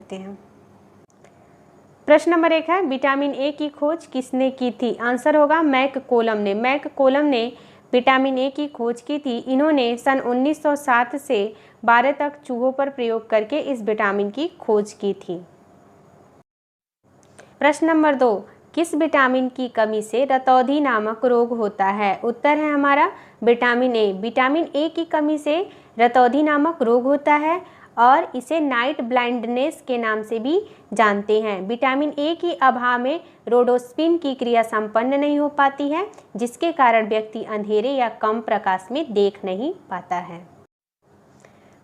देखते हैं। प्रश्न नंबर 1 है, विटामिन ए की खोज किसने की थी? आंसर होगा मैककोलम ने। मैककोलम ने विटामिन ए की खोज की थी। इन्होंने सन 1907 से 12 तक चूहों पर प्रयोग करके इस विटामिन की खोज की थी। प्रश्न नंबर 2, किस विटामिन की कमी से रतौंधी नामक रोग होता है? उत्तर है हमारा विटामिन ए। विटामिन ए की कमी से रतौंधी नामक रोग होता है और इसे नाइट ब्लाइंडनेस के नाम से भी जानते हैं। विटामिन ए की अभाव में रोडोस्पिन की क्रिया संपन्न नहीं हो पाती है, जिसके कारण व्यक्ति अंधेरे या कम प्रकाश में देख नहीं पाता है।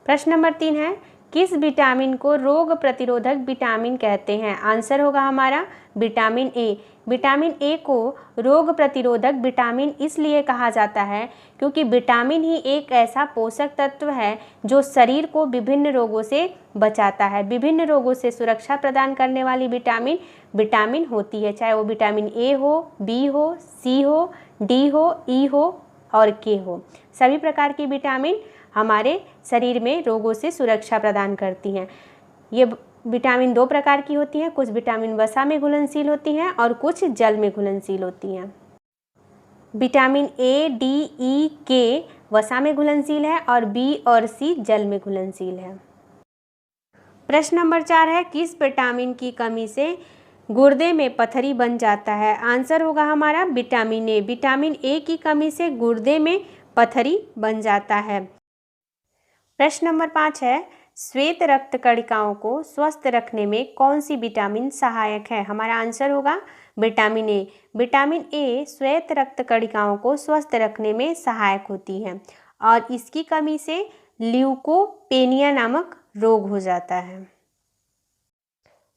प्रश्न नंबर 3 है, किस विटामिन को रोग प्रतिरोधक विटामिन कहते हैं? आंसर होगा हमारा विटामिन ए। विटामिन ए को रोग प्रतिरोधक विटामिन इसलिए कहा जाता है क्योंकि विटामिन ही एक ऐसा पोषक तत्व है जो शरीर को विभिन्न रोगों से बचाता है। विभिन्न रोगों से सुरक्षा प्रदान करने वाली विटामिन विटामिन होती है, चाहे वो विटामिन ए हो, बी हो, सी हो, डी हो, ई हो और के हो। सभी प्रकार की विटामिन हमारे शरीर में रोगों से सुरक्षा प्रदान करती हैं। ये विटामिन 2 प्रकार की होती हैं, कुछ विटामिन वसा में घुलनशील होती हैं और कुछ जल में घुलनशील होती हैं। विटामिन ए, डी, ई, के वसा में घुलनशील है और बी और सी जल में घुलनशील है। प्रश्न नंबर 4 है, किस विटामिन की कमी से गुर्दे में पथरी बन जाता है? आंसर होगा हमारा विटामिन ए। विटामिन ए की कमी से गुर्दे में पथरी बन जाता है। प्रश्न नंबर 5 है, श्वेत रक्त कणिकाओं को स्वस्थ रखने में कौन सी विटामिन सहायक है? हमारा आंसर होगा विटामिन ए। विटामिन ए श्वेत रक्त कणिकाओं को स्वस्थ रखने में सहायक होती है और इसकी कमी से ल्यूकोपेनिया नामक रोग हो जाता है।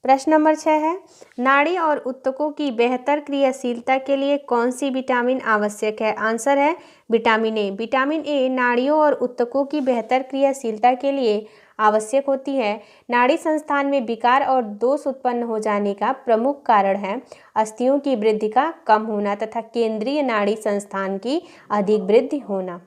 प्रश्न नंबर 6 है, नाड़ी और ऊतकों की बेहतर क्रियाशीलता के लिए कौन सी विटामिन आवश्यक है? आंसर है विटामिन ए। विटामिन ए नाड़ियों और ऊतकों की बेहतर क्रियाशीलता के लिए आवश्यक होती है। नाड़ी संस्थान में विकार और दोष उत्पन्न हो जाने का प्रमुख कारण है अस्थियों की वृद्धि का कम होना तथा केंद्रीय नाड़ी संस्थान की अधिक वृद्धि होना।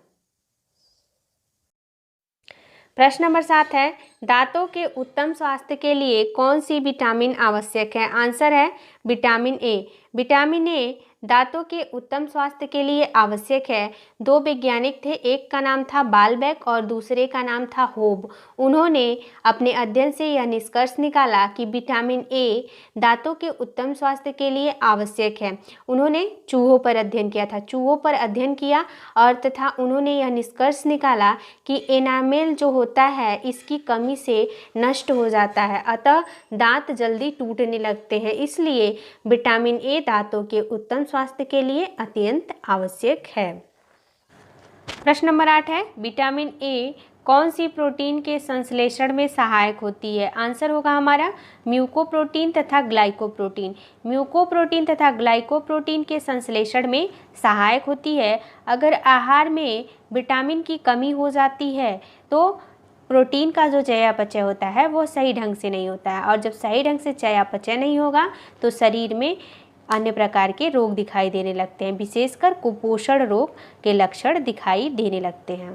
प्रश्न नंबर 7 है, दांतों के उत्तम स्वास्थ्य के लिए कौन सी विटामिन आवश्यक है? आंसर है विटामिन ए। विटामिन ए दांतों के उत्तम स्वास्थ्य के लिए आवश्यक है। 2 वैज्ञानिक थे, एक का नाम था बालबैक और दूसरे का नाम था होब। उन्होंने अपने अध्ययन से यह निष्कर्ष निकाला कि विटामिन ए दांतों के उत्तम स्वास्थ्य के लिए आवश्यक है। उन्होंने चूहों पर अध्ययन किया था, चूहों पर अध्ययन किया और तथा उन्होंने यह निष्कर्ष निकाला कि एनामेल जो होता है इसकी कमी से नष्ट हो जाता है, अतः दांत जल्दी टूटने लगते हैं। इसलिए विटामिन ए दांतों के उत्तम स्वास्थ्य के लिए अत्यंत आवश्यक है। प्रश्न नंबर 8 है, विटामिन ए कौन सी प्रोटीन के संश्लेषण में सहायक होती है? आंसर होगा हमारा म्यूकोप्रोटीन तथा ग्लाइकोप्रोटीन। म्यूकोप्रोटीन तथा ग्लाइकोप्रोटीन के संश्लेषण में सहायक होती है। अगर आहार में विटामिन की कमी हो जाती है तो प्रोटीन का जो चयापचय होता है वो सही ढंग से नहीं होता है और जब सही ढंग से चयापचय नहीं होगा तो शरीर में अन्य प्रकार के रोग दिखाई देने लगते हैं, विशेषकर कुपोषण रोग के लक्षण दिखाई देने लगते हैं।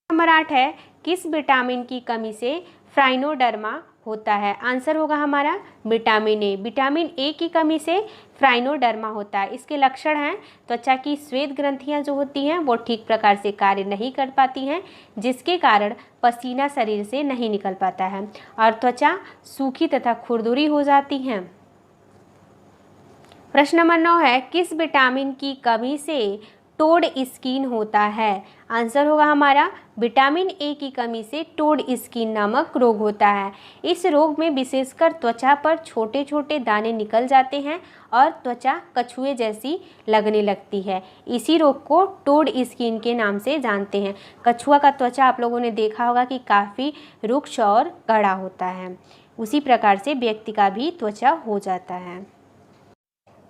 नंबर 8 है, किस विटामिन की कमी से फ्राइनोडर्मा होता है? आंसर होगा हमारा विटामिन ए। विटामिन ए की कमी से फ्राइनोडर्मा होता है। इसके लक्षण हैं त्वचा की श्वेत ग्रंथियां जो होती हैं वो ठीक प्रकार से कार्य नहीं कर पाती हैं, जिसके कारण पसीना शरीर से नहीं निकल पाता है और त्वचा सूखी तथा खुरदुरी हो जाती हैं। प्रश्न नंबर 9 है, किस विटामिन की कमी से टोड स्किन होता है? आंसर होगा हमारा विटामिन ए की कमी से टोड स्किन नामक रोग होता है। इस रोग में विशेषकर त्वचा पर छोटे छोटे दाने निकल जाते हैं और त्वचा कछुए जैसी लगने लगती है। इसी रोग को टोड स्किन के नाम से जानते हैं। कछुआ का त्वचा आप लोगों ने देखा होगा कि काफ़ी रुक्ष और गाढ़ा होता है, उसी प्रकार से व्यक्ति का भी त्वचा हो जाता है।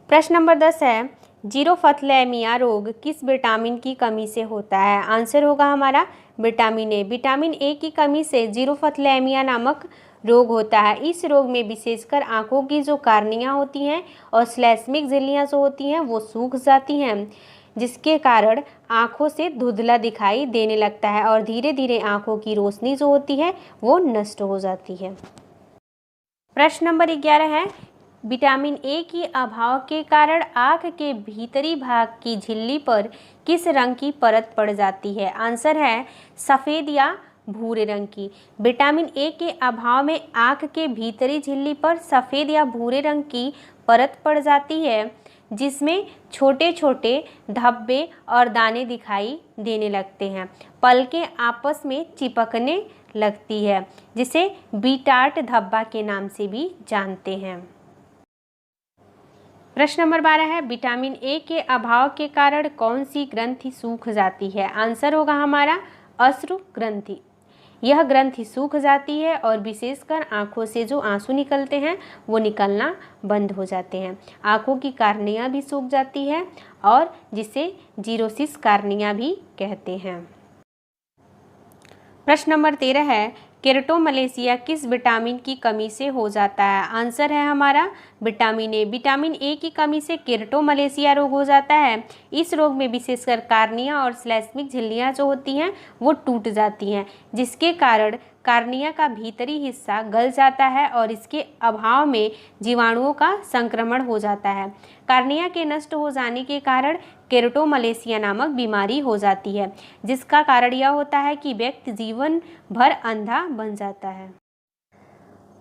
प्रश्न नंबर 10 है, जीरोफथलैमिया रोग किस विटामिन की कमी से होता है? आंसर होगा हमारा विटामिन ए। विटामिन ए की कमी से जीरोफथलैमिया नामक रोग होता है। इस रोग में विशेषकर आंखों की जो कार्निया होती हैं और श्लेष्मिक झिल्लियां जो होती हैं वो सूख जाती हैं, जिसके कारण आंखों से धुंधला दिखाई देने लगता है और धीरे धीरे आंखों की रोशनी जो होती है वो नष्ट हो जाती है। प्रश्न नंबर 11 है, विटामिन ए की अभाव के कारण आँख के भीतरी भाग की झिल्ली पर किस रंग की परत पड़ जाती है? आंसर है सफ़ेद या भूरे रंग की। विटामिन ए के अभाव में आँख के भीतरी झिल्ली पर सफ़ेद या भूरे रंग की परत पड़ जाती है, जिसमें छोटे छोटे धब्बे और दाने दिखाई देने लगते हैं। पलकें आपस में चिपकने लगती है, जिसे बीटार्ट धब्बा के नाम से भी जानते हैं। प्रश्न नंबर 12 है, विटामिन ए के अभाव के कारण कौन सी ग्रंथि सूख जाती है? आंसर होगा हमारा अश्रु ग्रंथि। यह ग्रंथि सूख जाती है और विशेषकर आँखों से जो आंसू निकलते हैं वो निकलना बंद हो जाते हैं। आँखों की कार्निया भी सूख जाती है और जिसे जीरोसिस कार्निया भी कहते हैं। प्रश्न नंबर 13 है, केराटोमलेशिया किस विटामिन की कमी से हो जाता है? आंसर है हमारा विटामिन ए। विटामिन ए की कमी से केराटोमलेशिया रोग हो जाता है। इस रोग में विशेषकर कार्निया और श्लेष्मिक झिल्लियाँ जो होती हैं वो टूट जाती हैं, जिसके कारण कार्निया का भीतरी हिस्सा गल जाता है और इसके अभाव में जीवाणुओं का संक्रमण हो जाता है। कार्निया के नष्ट हो जाने के कारण केराटोमलेशिया नामक बीमारी हो जाती है, जिसका कारण यह होता है कि व्यक्ति जीवन भर अंधा बन जाता है।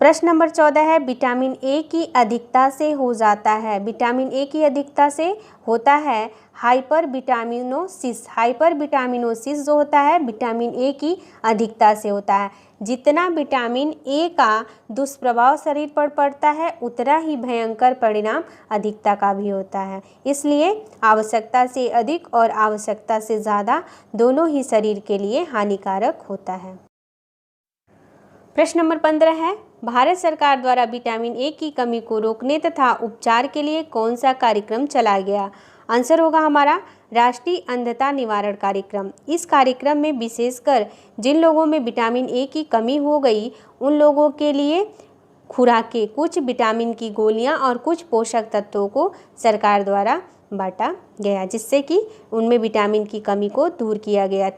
प्रश्न नंबर 14 है, विटामिन ए की अधिकता से हो जाता है? विटामिन ए की अधिकता से होता है हाइपरविटामिनोसिस। हाइपरविटामिनोसिस जो होता है विटामिन ए की अधिकता से होता है। जितना विटामिन ए का दुष्प्रभाव शरीर पर पड़ता है उतना ही भयंकर परिणाम अधिकता का भी होता है। इसलिए आवश्यकता से अधिक और आवश्यकता से ज़्यादा दोनों ही शरीर के लिए हानिकारक होता है। प्रश्न नंबर 15 है, भारत सरकार द्वारा विटामिन ए की कमी को रोकने तथा उपचार के लिए कौन सा कार्यक्रम चलाया गया? आंसर होगा हमारा राष्ट्रीय अंधता निवारण कार्यक्रम। इस कार्यक्रम में विशेषकर जिन लोगों में विटामिन ए की कमी हो गई उन लोगों के लिए खुराकें, कुछ विटामिन की गोलियां और कुछ पोषक तत्वों को सरकार द्वारा बांटा गया, जिससे कि उनमें विटामिन की कमी को दूर किया गया।